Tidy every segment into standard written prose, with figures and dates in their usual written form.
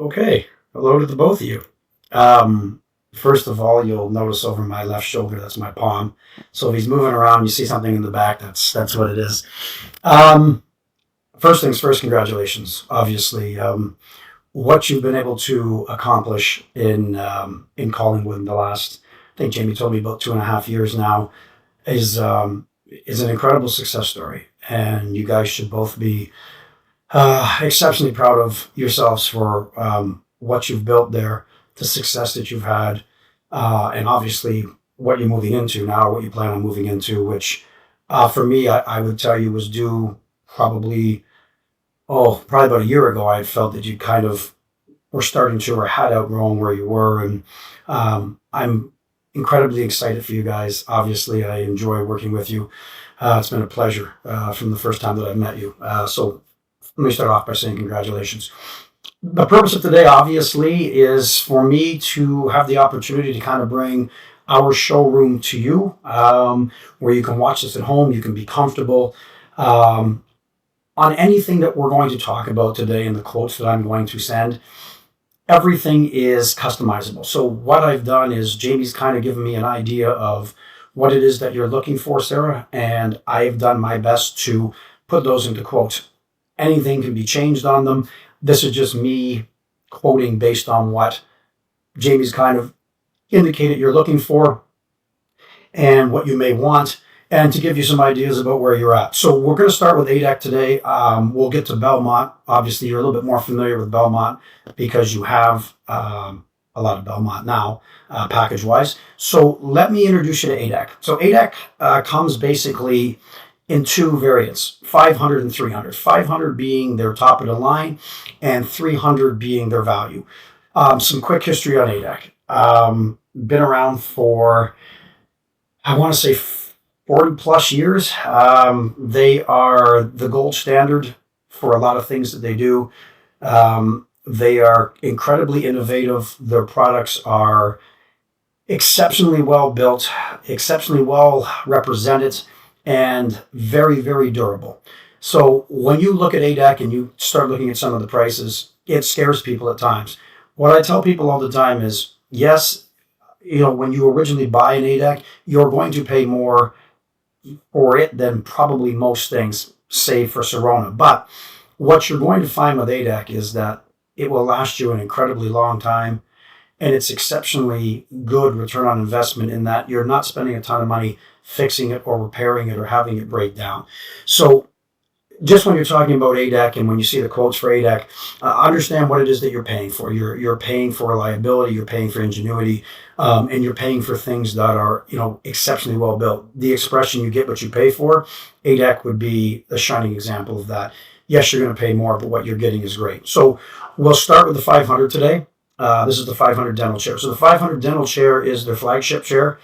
Okay, hello to the both of you. Um, First of all, you'll notice over my left shoulder, that's my palm. So if he's moving around, you see something in the back, that's what it is. Um, First things first, congratulations. Obviously, what you've been able to accomplish in Collingwood in the last, I think Jamie told me about 2.5 years now, is an incredible success story, and you guys should both be exceptionally proud of yourselves for what you've built there, the success that you've had, and obviously what you're moving into now, what you plan on moving into, which for me, I would tell you was due probably, probably about a year ago. I had felt that you kind of were starting to or had outgrown where you were. And I'm incredibly excited for you guys. Obviously, I enjoy working with you. It's been a pleasure from the first time that I've met you. So let me start off by saying congratulations. The purpose of today, obviously, is for me to have the opportunity to kind of bring our showroom to you, where you can watch this at home, you can be comfortable. On anything that we're going to talk about today and the quotes that I'm going to send, everything is customizable. So what I've done is Jamie's kind of given me an idea of what it is that you're looking for, Sarah, and I've done my best to put those into quotes. Anything can be changed on them. This is just me quoting based on what Jamie's kind of indicated you're looking for and what you may want, and to give you some ideas about where you're at. So we're going to start with Adec today. We'll get to Belmont. Obviously, you're a little bit more familiar with Belmont because you have a lot of Belmont now, package-wise. So let me introduce you to Adec. So Adec comes basically in two variants, 500 and 300. 500 being their top of the line, and 300 being their value. Some quick history on Adec. Been around for, I want to say, 40 plus years. They are the gold standard for a lot of things that they do. They are incredibly innovative. Their products are exceptionally well built, exceptionally well represented, and very, very durable. So when you look at Adec and you start looking at some of the prices, it scares people at times. What I tell people all the time is, yes, when you originally buy an Adec, you're going to pay more for it than probably most things, save for Sirona. But what you're going to find with Adec is that it will last you an incredibly long time, and it's exceptionally good return on investment in that you're not spending a ton of money fixing it or repairing it or having it break down. So just when you're talking about Adec and when you see the quotes for Adec, understand what it is that you're paying for. You're paying for reliability, you're paying for ingenuity, and you're paying for things that are exceptionally well built. The expression "you get what you pay for," Adec would be a shining example of that. Yes, you're going to pay more, but what you're getting is great. So we'll start with the 500 today. This is the 500 dental chair. So the 500 dental chair is their flagship chair.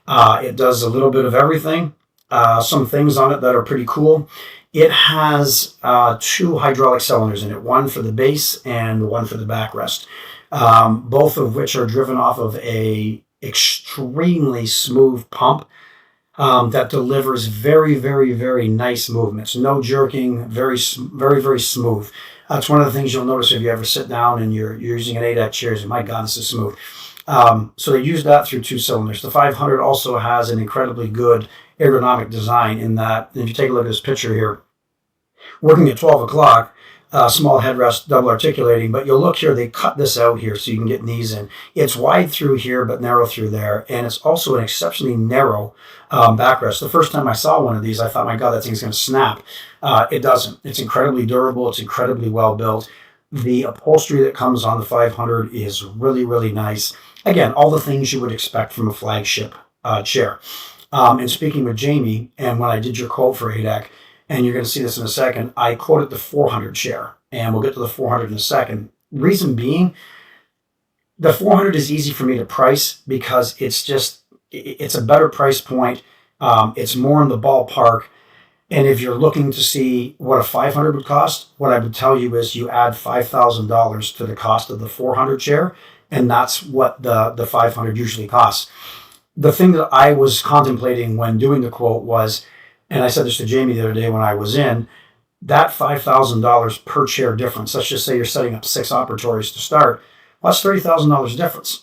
It does a little bit of everything. Some things on it that are pretty cool. It has two hydraulic cylinders in it, one for the base and one for the backrest, both of which are driven off of a extremely smooth pump that delivers very, very, very nice movements. No jerking, very, very, very smooth. That's one of the things you'll notice if you ever sit down and you're using an Adec chair. My God, this is smooth. So they use that through two cylinders. The 500 also has an incredibly good ergonomic design in that, if you take a look at this picture here, working at 12 o'clock, small headrest, double articulating, but you'll look here, they cut this out here so you can get knees in. It's wide through here, but narrow through there, and it's also an exceptionally narrow backrest. The first time I saw one of these, I thought, my God, that thing's going to snap. It doesn't. It's incredibly durable. It's incredibly well built. The upholstery that comes on the 500 is really, really nice. Again, all the things you would expect from a flagship chair. And speaking with Jamie, and when I did your quote for Adec, and you're going to see this in a second, I quoted the 400 chair, and we'll get to the 400 in a second. Reason being, the 400 is easy for me to price because it's a better price point. It's more in the ballpark. And if you're looking to see what a 500 would cost, what I would tell you is you add $5,000 to the cost of the 400 chair, and that's what the 500 usually costs. The thing that I was contemplating when doing the quote was, and I said this to Jamie the other day when I was in, that $5,000 per chair difference, let's just say you're setting up 6 operatories to start, well, that's $30,000 difference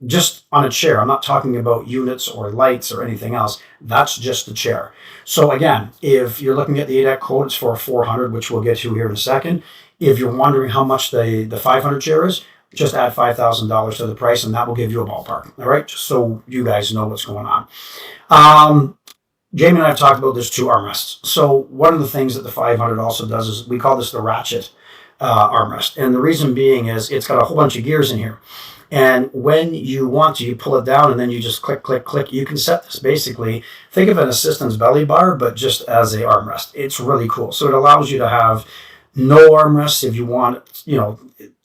just on a chair. I'm not talking about units or lights or anything else. That's just the chair. So again, if you're looking at the ADEC quote, it's for 400, which we'll get to here in a second. If you're wondering how much the 500 chair is, just add $5,000 to the price, and that will give you a ballpark. All right, just so you guys know what's going on. Jamie and I have talked about this 2 armrests. So one of the things that the 500 also does is we call this the ratchet armrest. And the reason being is it's got a whole bunch of gears in here. And when you want to, you pull it down and then you just click, click, click. You can set this basically, think of an assistant's belly bar, but just as a armrest. It's really cool. So it allows you to have no armrests if you want,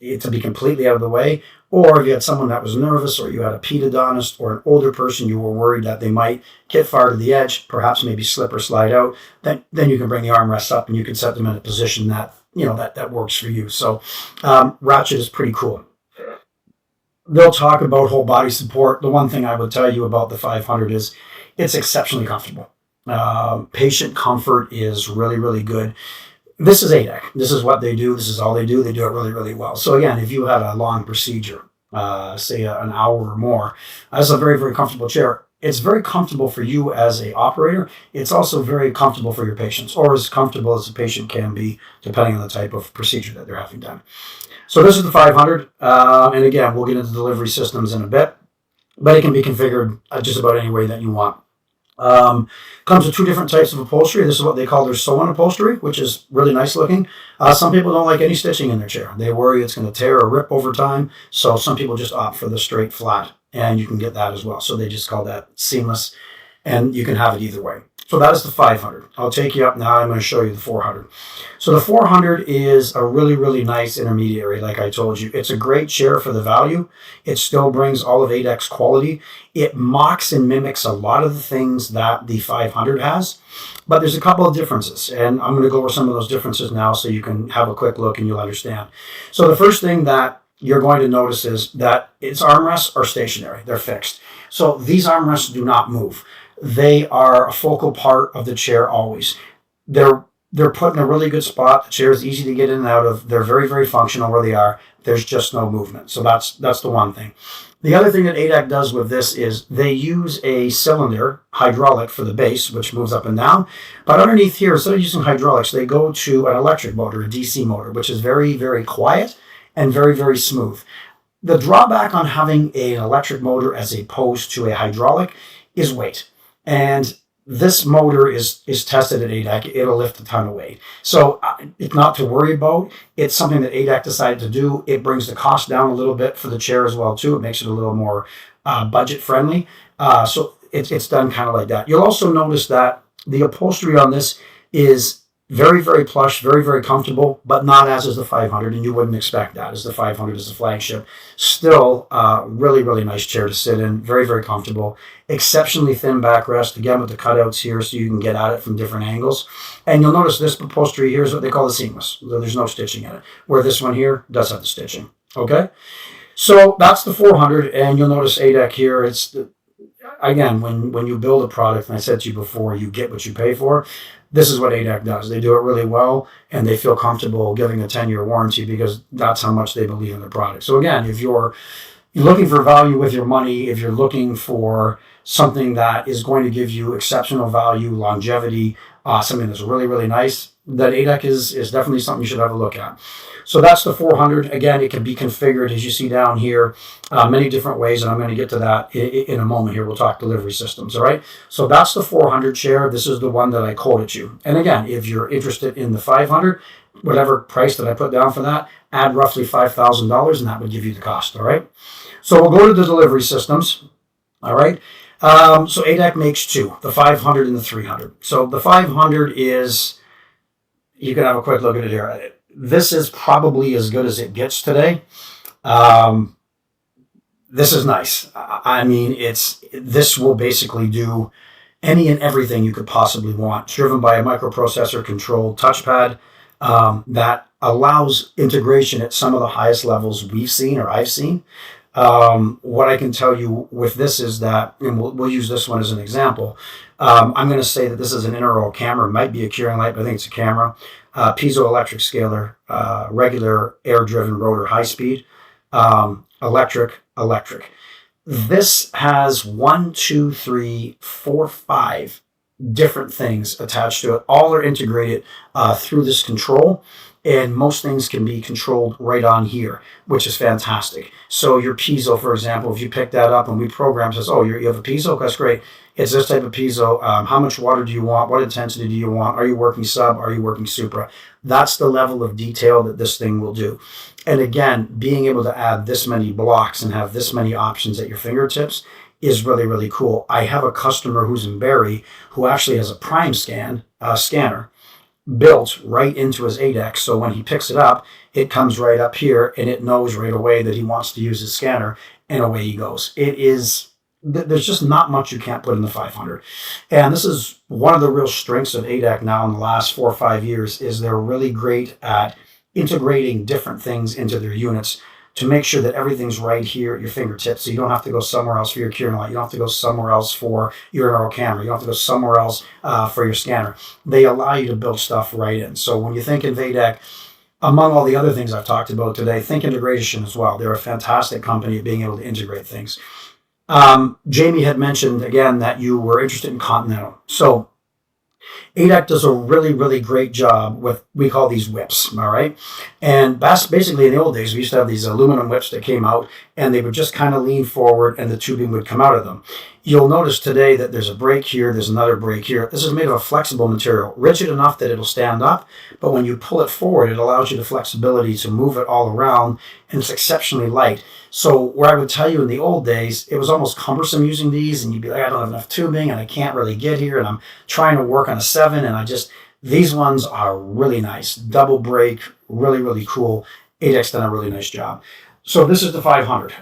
it to be completely out of the way. Or if you had someone that was nervous, or you had a pedodontist or an older person, you were worried that they might get far to the edge, perhaps maybe slip or slide out, then you can bring the armrests up and you can set them in a position that, that works for you. So ratchet is pretty cool. They'll talk about whole body support. The one thing I would tell you about the 500 is it's exceptionally comfortable. Patient comfort is really, really good. This is ADEC. This is what they do. This is all they do. They do it really, really well. So again, if you had a long procedure, say an hour or more, that's a very, very comfortable chair. It's very comfortable for you as an operator. It's also very comfortable for your patients, or as comfortable as the patient can be, depending on the type of procedure that they're having done. So this is the 500. And again, we'll get into delivery systems in a bit, but it can be configured just about any way that you want. Comes with 2 different types of upholstery. This is what they call their sew-in upholstery, which is really nice looking. Some people don't like any stitching in their chair. They worry it's going to tear or rip over time. So some people just opt for the straight flat, and you can get that as well. So they just call that seamless, and you can have it either way. So that is the 500. I'll take you up now. I'm going to show you the 400. So the 400 is a really, really nice intermediary, like I told you. It's a great chair for the value. It still brings all of ADEC's quality. It mocks and mimics a lot of the things that the 500 has, but there's a couple of differences, and I'm going to go over some of those differences now so you can have a quick look and you'll understand. So the first thing that you're going to notice is that its armrests are stationary. They're fixed. So these armrests do not move. They are a focal part of the chair always. They're put in a really good spot. The chair is easy to get in and out of. They're very, very functional where they are. There's just no movement. So that's the one thing. The other thing that ADEC does with this is they use a cylinder, hydraulic, for the base, which moves up and down. But underneath here, instead of using hydraulics, they go to an electric motor, a DC motor, which is very, very quiet and very, very smooth. The drawback on having an electric motor as opposed to a hydraulic is weight. And this motor is tested at ADEC. It'll lift a ton of weight. So it's not to worry about. It's something that ADEC decided to do. It brings the cost down a little bit for the chair as well, too. It makes it a little more budget friendly. So it's done kind of like that. You'll also notice that the upholstery on this is very, very plush, very, very comfortable, but not as is the 500, and you wouldn't expect that, as the 500 is the flagship. Still, really, really nice chair to sit in, very, very comfortable. Exceptionally thin backrest, again with the cutouts here so you can get at it from different angles. And you'll notice this upholstery here is what they call the seamless. There's no stitching in it, where this one here does have the stitching. Okay? So that's the 400, and you'll notice ADEC here. Again, when you build a product, and I said to you before, you get what you pay for. This is what ADEC does. They do it really well, and they feel comfortable giving a 10-year warranty because that's how much they believe in their product. So again, if you're looking for value with your money, if you're looking for something that is going to give you exceptional value, longevity, something that's really, really nice, then ADEC is definitely something you should have a look at. So that's the 400. Again, it can be configured, as you see down here, many different ways, and I'm going to get to that in a moment here. We'll talk delivery systems, all right? So that's the 400 chair. This is the one that I quoted you. And again, if you're interested in the 500, whatever price that I put down for that, add roughly $5,000, and that would give you the cost, all right? So we'll go to the delivery systems, all right? So ADEC makes 2, the 500 and the 300. So the 500 is, you can have a quick look at it here. This is probably as good as it gets today. This is nice. I mean, this will basically do any and everything you could possibly want. It's driven by a microprocessor controlled touchpad that allows integration at some of the highest levels we've seen or I've seen. What I can tell you with this is that, and we'll use this one as an example, I'm going to say that this is an intraoral camera. It might be a curing light, but I think it's a camera. Piezoelectric scaler, regular air-driven rotor high speed, electric. This has 1, 2, 3, 4, 5 different things attached to it. All are integrated through this control, and most things can be controlled right on here, which is fantastic. So your piezo, for example, if you pick that up and we program, says, oh, you have a piezo? That's great. It's this type of piezo. How much water do you want? What intensity do you want? Are you working sub? Are you working supra? That's the level of detail that this thing will do. And again, being able to add this many blocks and have this many options at your fingertips is really, really cool. I have a customer who's in Barrie who actually has a Prime scanner built right into his Adec. So when he picks it up, it comes right up here and it knows right away that he wants to use his scanner, and away he goes. There's just not much you can't put in the 500. And this is one of the real strengths of Adec now in the last 4 or 5 years, is they're really great at integrating different things into their units to make sure that everything's right here at your fingertips. So you don't have to go somewhere else for your curing light. You don't have to go somewhere else for your intraoral camera. You don't have to go somewhere else for your scanner. They allow you to build stuff right in. So when you think of Adec, among all the other things I've talked about today, think integration as well. They're a fantastic company at being able to integrate things. Jamie had mentioned again that you were interested in Continental. So Adec does a really, really great job with, we call these whips, all right? And basically in the old days, we used to have these aluminum whips that came out, and they would just kind of lean forward and the tubing would come out of them. You'll notice today that there's a break here, there's another break here. This is made of a flexible material, rigid enough that it'll stand up, but when you pull it forward, it allows you the flexibility to move it all around, and it's exceptionally light. So where I would tell you in the old days, it was almost cumbersome using these, and you'd be like, I don't have enough tubing, and I can't really get here, and I'm trying to work on a 7, and these ones are really nice. Double break, really, really cool. Adec's done a really nice job. So this is the 500.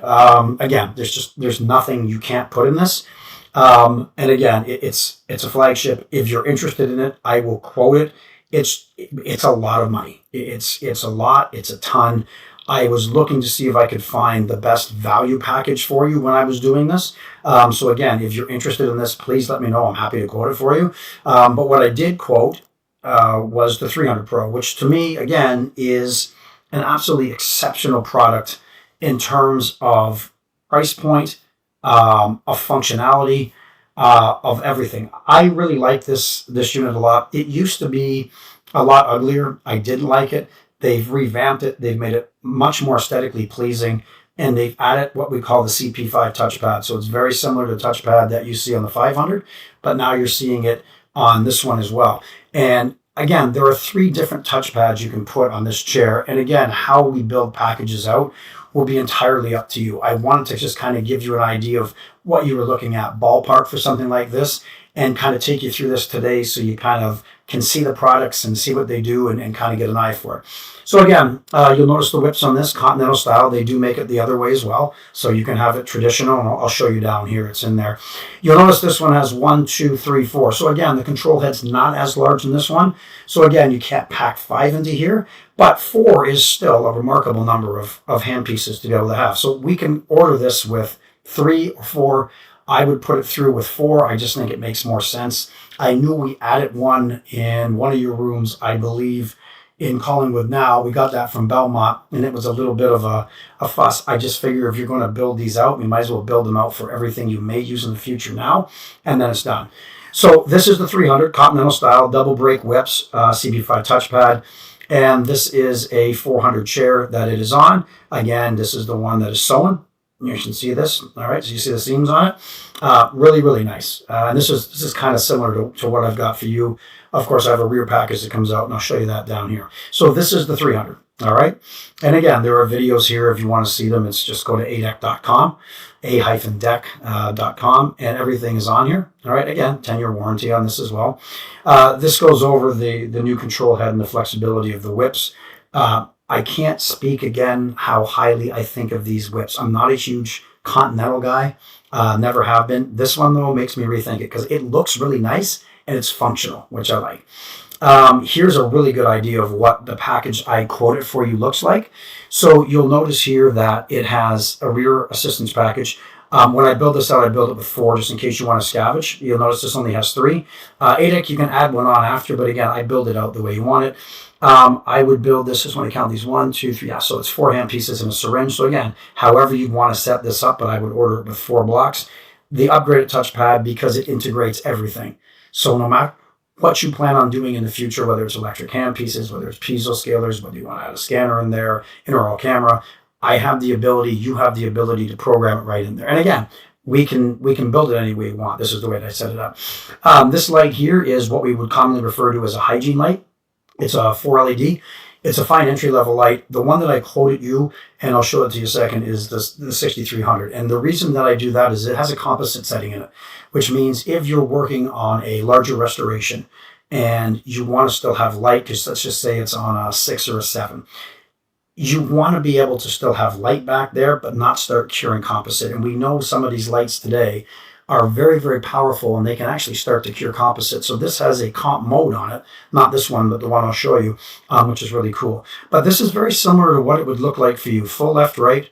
Again, there's nothing you can't put in this. And again, it's a flagship. If you're interested in it, I will quote it. It's a lot of money. It's a lot. It's a ton. I was looking to see if I could find the best value package for you when I was doing this. So again, if you're interested in this, please let me know. I'm happy to quote it for you. But what I did quote was the 300 Pro, which to me, again, is an absolutely exceptional product in terms of price point, of functionality, of everything. I really like this unit a lot. It used to be a lot uglier. I didn't like it. They've revamped it. They've made it much more aesthetically pleasing, and they've added what we call the CP5 touchpad. So it's very similar to the touchpad that you see on the 500, but now you're seeing it on this one as well. And again, there are 3 different touchpads you can put on this chair. And again, how we build packages out will be entirely up to you. I wanted to just kind of give you an idea of what you were looking at, ballpark for something like this, and kind of take you through this today so you kind of can see the products and see what they do and kind of get an eye for it. So again, you'll notice the whips on this, Continental style. They do make it the other way as well. So you can have it traditional, and I'll show you down here. It's in there. You'll notice this one has 1, 2, 3, 4. So again, the control head's not as large in this one. So again, you can't pack 5 into here, but 4 is still a remarkable number of handpieces to be able to have. So we can order this with 3 or 4. I would put it through with 4. I just think it makes more sense. I knew we added one in one of your rooms, I believe, in Collingwood now. We got that from Belmont, and it was a little bit of a fuss. I just figure if you're going to build these out, we might as well build them out for everything you may use in the future now, and then it's done. So this is the 300 Continental style double brake whips, CP5 touchpad, and this is a 400 chair that it is on. Again, this is the one that is sewn. You can see this. All right, so you see the seams on it. Really, really nice. And this is kind of similar to what I've got for you. Of course, I have a rear package that comes out, and I'll show you that down here. So this is the 300. All right. And again, there are videos here if you want to see them. It's just go to adec.com, a-dec.com, and everything is on here. All right. Again, 10-year warranty on this as well. This goes over the new control head and the flexibility of the whips. I can't speak again how highly I think of these whips. I'm not a huge Continental guy, never have been. This one, though, makes me rethink it because it looks really nice and it's functional, which I like. Here's a really good idea of what the package I quoted for you looks like. So you'll notice here that it has a rear assistance package. When I build this out, I build it with 4 just in case you want to scavenge. You'll notice this only has 3. Adec, you can add one on after, but again, I build it out the way you want it. I would build this, just want to count these 1, 2, 3. Yeah, so it's 4 hand pieces and a syringe. So again, however you'd want to set this up, but I would order it with 4 blocks. The upgraded touchpad, because it integrates everything. So no matter what you plan on doing in the future, whether it's electric hand pieces, whether it's piezo scalers, whether you want to add a scanner in there, intraoral camera, I have the ability, you have the ability to program it right in there. And again, we can build it any way we want. This is the way that I set it up. This light here is what we would commonly refer to as a hygiene light. It's a 4 LED. It's a fine entry-level light. The one that I quoted you, and I'll show it to you in a second, is the 6300. And the reason that I do that is it has a composite setting in it, which means if you're working on a larger restoration and you want to still have light, because let's just say it's on a 6 or a 7, you want to be able to still have light back there, but not start curing composite. And we know some of these lights today are very, very powerful, and they can actually start to cure composite. So this has a comp mode on it, not this one, but the one I'll show you, which is really cool. But this is very similar to what it would look like for you, full left, right,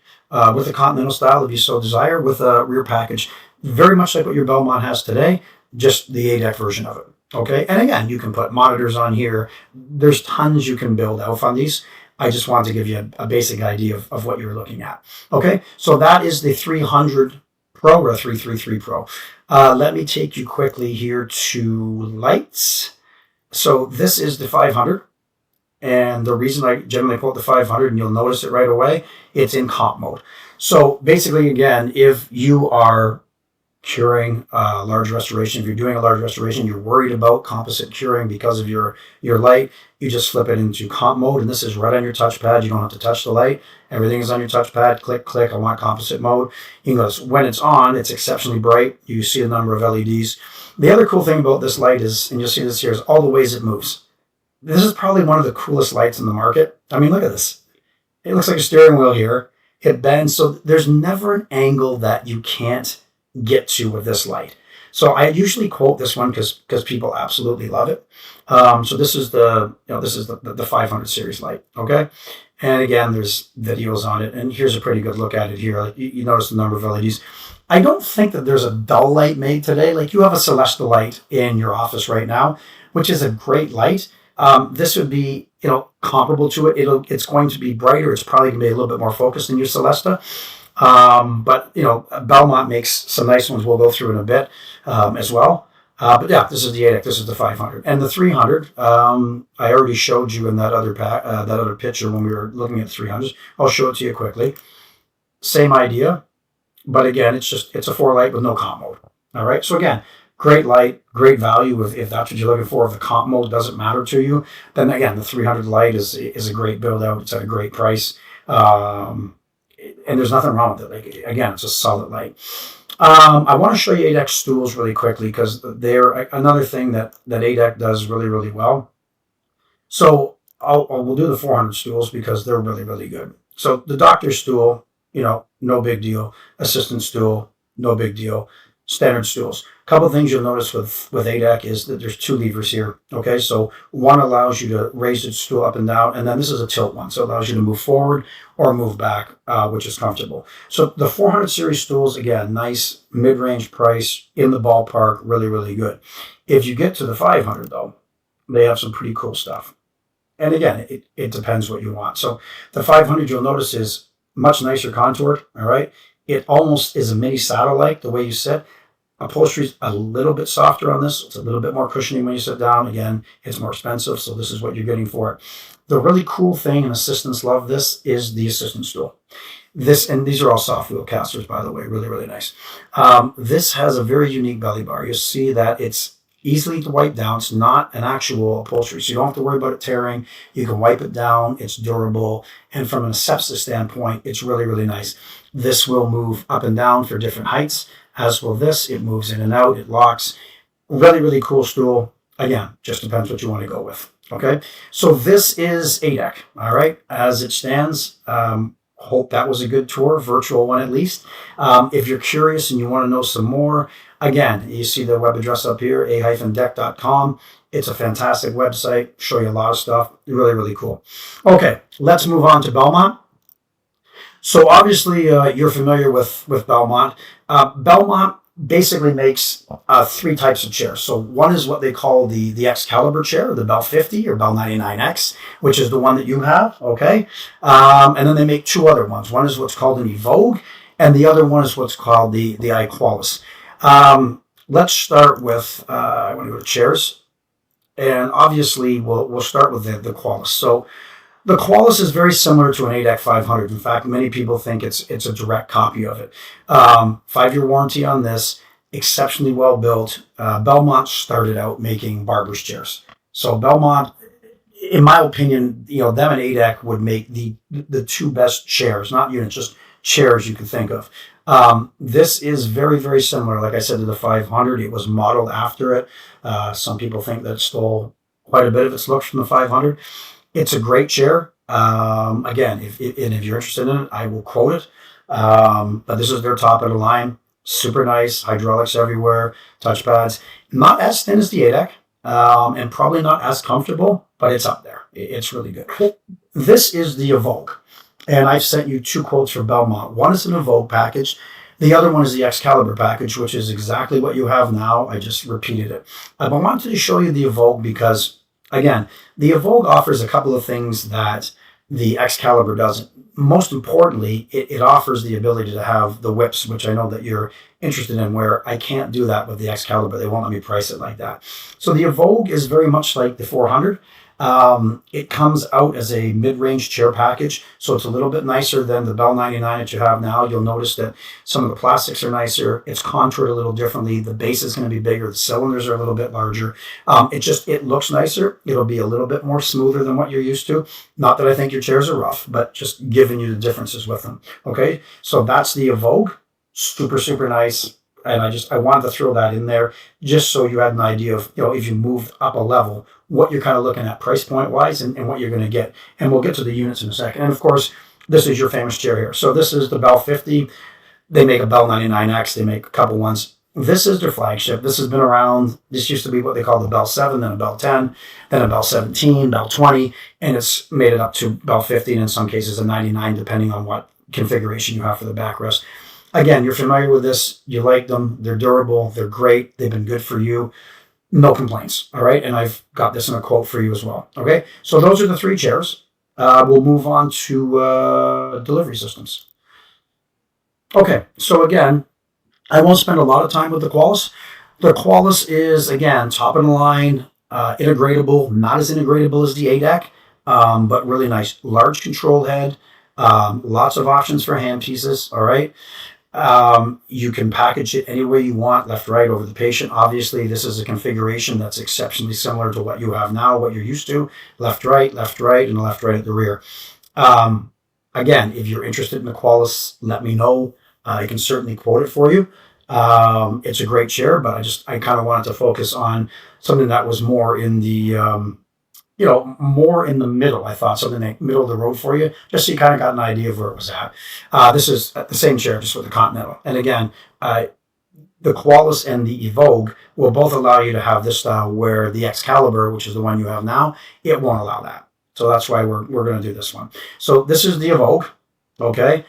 with a Continental style, if you so desire, with a rear package. Very much like what your Belmont has today, just the Adec version of it. Okay, and again, you can put monitors on here. There's tons you can build out on these. I just wanted to give you a basic idea of what you're looking at. Okay, so that is the 300 Pro or 333 Pro. Let me take you quickly here to lights. So this is the 500. And the reason I generally quote the 500, and you'll notice it right away, it's in comp mode. So basically, again, if you are curing a large restoration, if you're doing a large restoration, you're worried about composite curing because of your light, you just flip it into comp mode, and this is right on your touchpad. You don't have to touch the light. Everything is on your touchpad. Click, click, I want composite mode. You can go, when it's on, it's exceptionally bright. You see a number of LEDs. The other cool thing about this light is, and you'll see this here, is all the ways it moves. This is probably one of the coolest lights in the market. I mean, look at this. It looks like a steering wheel here. It bends, so there's never an angle that you can't get to with this light. So I usually quote this one because people absolutely love it. So this is the 500 series light. Okay, and again, there's videos on it, and here's a pretty good look at it here. Like you notice the number of LEDs. I don't think that there's a dull light made today. Like you have a Celesta light in your office right now, which is a great light. This would be comparable to it. It's going to be brighter. It's probably going to be a little bit more focused than your Celesta. But Belmont makes some nice ones we'll go through in a bit as well. But yeah, this is the Adec. This is the 500 and the 300. I already showed you in that other picture when we were looking at 300s. I'll show it to you quickly. Same idea, but again, it's a 4 light with no comp mode. All right. So again, great light, great value. If that's what you're looking for, if the comp mode doesn't matter to you, then again, the 300 light is a great build out. It's at a great price. And there's nothing wrong with it. Like again, it's a solid light. I want to show you Adec stools really quickly because they're another thing that Adec does really, really well. So we'll do the 400 stools because they're really, really good. So the doctor stool, no big deal. Assistant stool, no big deal. Standard stools. A couple things you'll notice with Adec is that there's 2 levers here. Okay, so one allows you to raise the stool up and down, and then this is a tilt one, so it allows you to move forward or move back, which is comfortable. So the 400 series stools, again, nice mid-range price, in the ballpark, really, really good. If you get to the 500 though, they have some pretty cool stuff. And again, it depends what you want. So the 500 you'll notice is much nicer contoured. All right, it almost is a mini saddle-like the way you sit. Upholstery's a little bit softer on this. It's a little bit more cushioning when you sit down. Again, it's more expensive, so this is what you're getting for it. The really cool thing, and assistants love this, is the assistant stool. And these are all soft wheel casters, by the way, really, really nice. This has a very unique belly bar. You'll see that it's easily to wipe down. It's not an actual upholstery, so you don't have to worry about it tearing. You can wipe it down. It's durable. And from an asepsis standpoint, it's really, really nice. This will move up and down for different heights. As will this, it moves in and out, it locks. Really, really cool stool. Again, just depends what you want to go with. Okay, so this is Adec. All right, as it stands. Hope that was a good tour, virtual one at least. If you're curious and you want to know some more, again, you see the web address up here, a-dec.com. It's a fantastic website, show you a lot of stuff. Really, really cool. Okay, let's move on to Belmont. So obviously you're familiar with Belmont. Belmont basically makes three types of chairs. So one is what they call the Excalibur chair, the Bell 50 or Bell 99X, which is the one that you have. Okay, and then they make two other ones. One is what's called an Evogue, and the other one is what's called the iQualis. Let's start with I want to go to chairs, and obviously we'll start with the Qualis. So the Qualis is very similar to an Adec 500. In fact, many people think it's a direct copy of it. 5-year warranty on this, exceptionally well built. Belmont started out making barber's chairs. So Belmont, in my opinion, them and Adec would make the two best chairs, not units, just chairs you could think of. This is very, very similar, like I said, to the 500. It was modeled after it. Some people think that it stole quite a bit of its looks from the 500. It's a great chair. Again, if you're interested in it, I will quote it. But this is their top of the line. Super nice, hydraulics everywhere, touchpads. Not as thin as the Adec, and probably not as comfortable, but it's up there. It's really good. This is the Evoque, and I've sent you two quotes for Belmont. One is an Evoque package. The other one is the Excalibur package, which is exactly what you have now. I just repeated it. I wanted to show you the Evoque because, again, the Evoque offers a couple of things that the Excalibur doesn't. Most importantly, it offers the ability to have the whips, which I know that you're interested in, where I can't do that with the Excalibur. They won't let me price it like that. So the Evoque is very much like the 400. It comes out as a mid-range chair package, so it's a little bit nicer than the Bell 99 that you have now. You'll notice that some of the plastics are nicer. It's contoured a little differently. The base is going to be bigger. The cylinders are a little bit larger. It looks nicer. It'll be a little bit more smoother than what you're used to. Not that I think your chairs are rough, but just giving you the differences with them. Okay, so that's the Evoque. Super, super nice. And I wanted to throw that in there just so you had an idea of, if you moved up a level, what you're kind of looking at price point wise and what you're going to get. And we'll get to the units in a second. And of course, this is your famous chair here. So this is the Bell 50. They make a Bell 99X. They make a couple ones. This is their flagship. This has been around. This used to be what they call the Bell 7, then a Bell 10, then a Bell 17, Bell 20, and it's made it up to Bell 50, and in some cases a 99, depending on what configuration you have for the backrest. Again, you're familiar with this. You like them. They're durable. They're great. They've been good for you. No complaints. All right. And I've got this in a quote for you as well. Okay. So those are the three chairs. We'll move on to delivery systems. Okay. So again, I won't spend a lot of time with the Qualis. The Qualis is, again, top of the line, integratable, not as integratable as the Adec, but really nice. Large control head, lots of options for hand pieces. All right. You can package it any way you want, left, right, over the patient. Obviously, this is a configuration that's exceptionally similar to what you have now, what you're used to, left, right, and left, right at the rear. Again, if you're interested in the Qualis, let me know. I can certainly quote it for you. It's a great chair, but I kind of wanted to focus on something that was more in the, more in the middle. I thought something like middle of the road for you, just so you kind of got an idea of where it was at. This is the same chair, just with the Continental. And again, the Qualis and the Evogue will both allow you to have this style, where the Excalibur, which is the one you have now, it won't allow that. So that's why we're going to do this one. So this is the Evogue. Okay.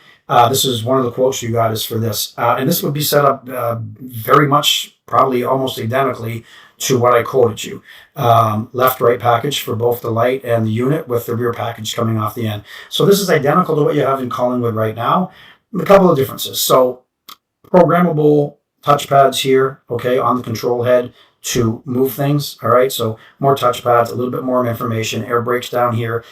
This is one of the quotes you got is for this. And this would be set up very much, probably almost identically to what I quoted you. Left-right package for both the light and the unit, with the rear package coming off the end. So this is identical to what you have in Collingwood right now. A couple of differences. So programmable touchpads here, okay, on the control head to move things. All right, so more touchpads, a little bit more information, air brakes down here,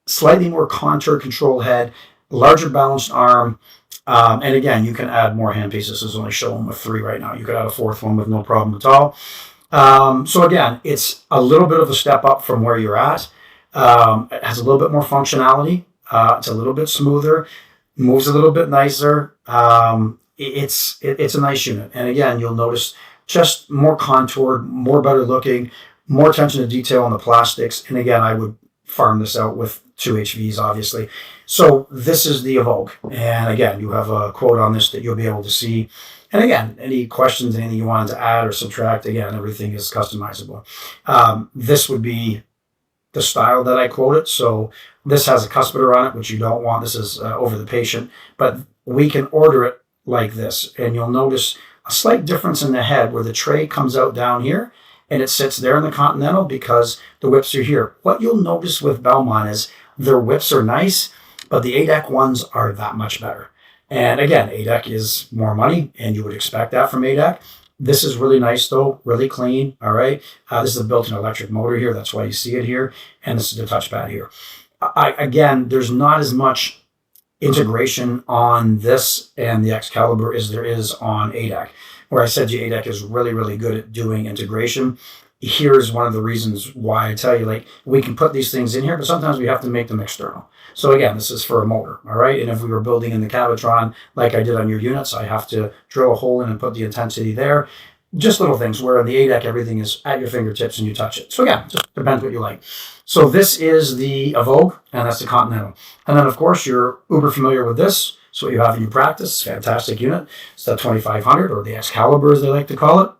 slightly more contour control head, larger balanced arm, and again, you can add more hand pieces. This is only showing with 3 right now. You could add a 4th one with no problem at all. So again, it's a little bit of a step up from where you're at. It has a little bit more functionality. It's a little bit smoother, moves a little bit nicer. It's a nice unit. And again, you'll notice just more contoured, more better looking, more attention to detail on the plastics. And again, I would farm this out with 2 HVs, obviously. So this is the Evoque. And again, you have a quote on this that you'll be able to see. And again, any questions, anything you wanted to add or subtract, again, everything is customizable. This would be the style that I quoted. So this has a cuspidor on it, which you don't want. This is over the patient, but we can order it like this. And you'll notice a slight difference in the head where the tray comes out down here and it sits there in the Continental because the whips are here. What you'll notice with Belmont is their whips are nice, but the Adec ones are that much better. And again, Adec is more money, and you would expect that from Adec. This is really nice, though, really clean, all right? This is a built-in electric motor here. That's why you see it here. And this is the touchpad here. Again, there's not as much integration on this and the Excalibur as there is on Adec. Where I said to you, Adec is really, really good at doing integration. Here's one of the reasons why I tell you, like, we can put these things in here, but sometimes we have to make them external. So again, this is for a motor, all right? And if we were building in the Cabotron, like I did on your units, I have to drill a hole in and put the intensity there. Just little things, where on the Adec, everything is at your fingertips and you touch it. So again, just depends what you like. So this is the Evoque, and that's the Continental. And then, of course, you're uber familiar with this. So what you have in your practice, fantastic unit. It's the 2500, or the Excalibur, as they like to call it.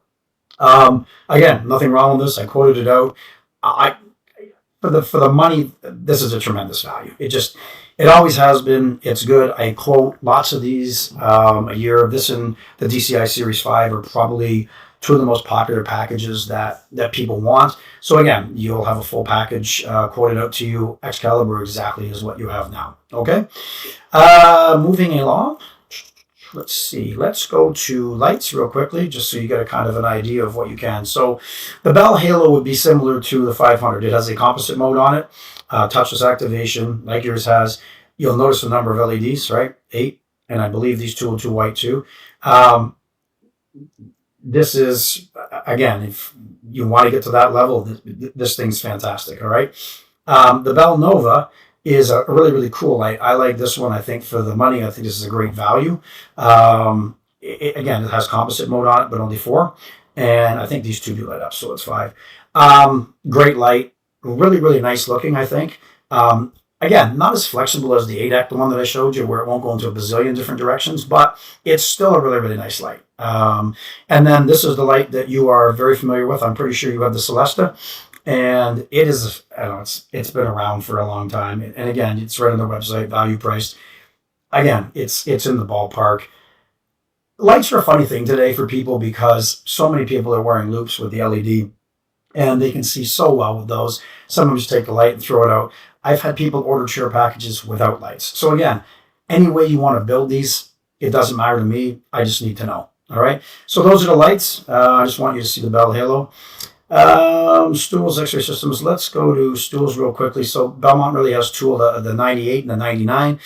Again, nothing wrong with this. I quoted it out. For the money, this is a tremendous value. It always has been. It's good. I quote lots of these a year. This and the DCI Series 5 are probably two of the most popular packages that people want. So again, you'll have a full package quoted out to you. Excalibur exactly is what you have now. Okay. Moving along. Let's see. Let's go to lights real quickly, just so you get a kind of an idea of what you can. So the Bell Halo would be similar to the 500. It has a composite mode on it, touchless activation, like yours has. You'll notice the number of LEDs, right? 8, and I believe these two will do white too. This is, again, if you want to get to that level, this thing's fantastic, all right? The Bell Nova is a really, really cool light. I like this one. I think for the money, I think this is a great value. Again, it has composite mode on it, but only 4. And I think these two do light up, so it's 5. Great light. Really, really nice looking, I think. Again, not as flexible as the Adec, the one that I showed you, where it won't go into a bazillion different directions, but it's still a really, really nice light. And then this is the light that you are very familiar with. I'm pretty sure you have the Celesta. And it is, I don't know, it's been around for a long time. And again, it's right on their website, value priced. Again, it's in the ballpark. Lights are a funny thing today for people because so many people are wearing loupes with the LED, and they can see so well with those. Some of them just take the light and throw it out. I've had people order chair packages without lights. So again, any way you want to build these, it doesn't matter to me. I just need to know. All right. So those are the lights. I just want you to see the Bell Halo. Stools, X-ray systems. Let's go to stools real quickly. So Belmont really has two of the 98 and the 99.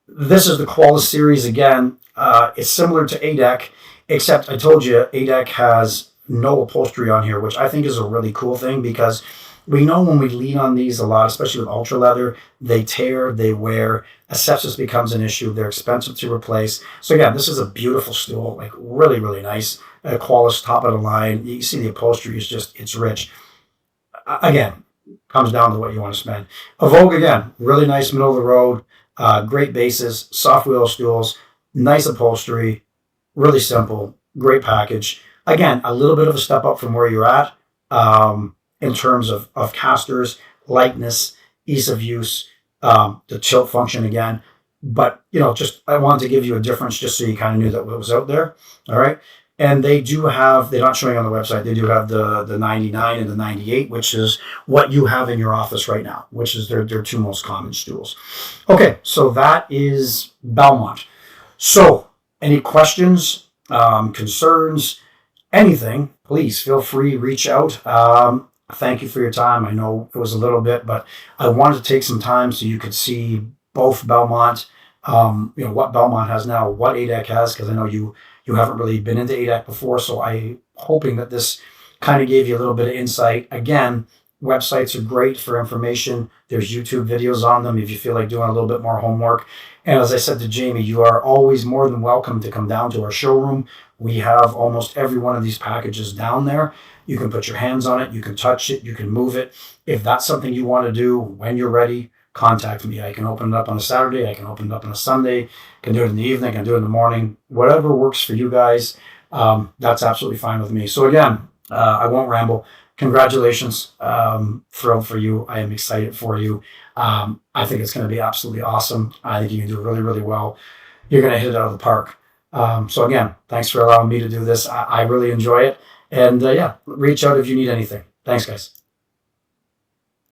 This is the Qualis series again. It's similar to Adec, except I told you Adec has no upholstery on here, which I think is a really cool thing because we know when we lean on these a lot, especially with ultra leather, they tear, they wear, asbestos becomes an issue, they're expensive to replace. So again, this is a beautiful stool, like really, really nice. Qualis, top of the line. You see the upholstery is just, it's rich. Again, comes down to what you want to spend. Evoque, again, really nice middle of the road, great bases, soft wheel stools, nice upholstery, really simple, great package. Again, a little bit of a step up from where you're at in terms of casters, lightness, ease of use, the tilt function again. But, just I wanted to give you a difference just so you kind of knew that what was out there. All right. And they do have, they're not showing on the website, they do have the 99 and the 98, which is what you have in your office right now, which is their two most common stools. Okay, so that is Belmont. So, any questions, concerns, anything, please feel free, reach out. Thank you for your time. I know it was a little bit, but I wanted to take some time so you could see both Belmont, what Belmont has now, what Adec has, because I know you haven't really been into Adec before, so I'm hoping that this kind of gave you a little bit of insight. Again, websites are great for information. There's YouTube videos on them if you feel like doing a little bit more homework. And as I said to Jamie, you are always more than welcome to come down to our showroom. We have almost every one of these packages down there. You can put your hands on it, you can touch it, you can move it. If that's something you want to do when you're ready, contact me. I can open it up on a Saturday, I can open it up on a Sunday, I can do it in the evening, I can do it in the morning. Whatever works for you guys, that's absolutely fine with me. So again, I won't ramble. congratulations. Thrilled for you. I am excited for you. I think it's going to be absolutely awesome. I think you can do really, really well. You're going to hit it out of the park. So again, thanks for allowing me to do this. I really enjoy it. And yeah, reach out if you need anything. Thanks, guys.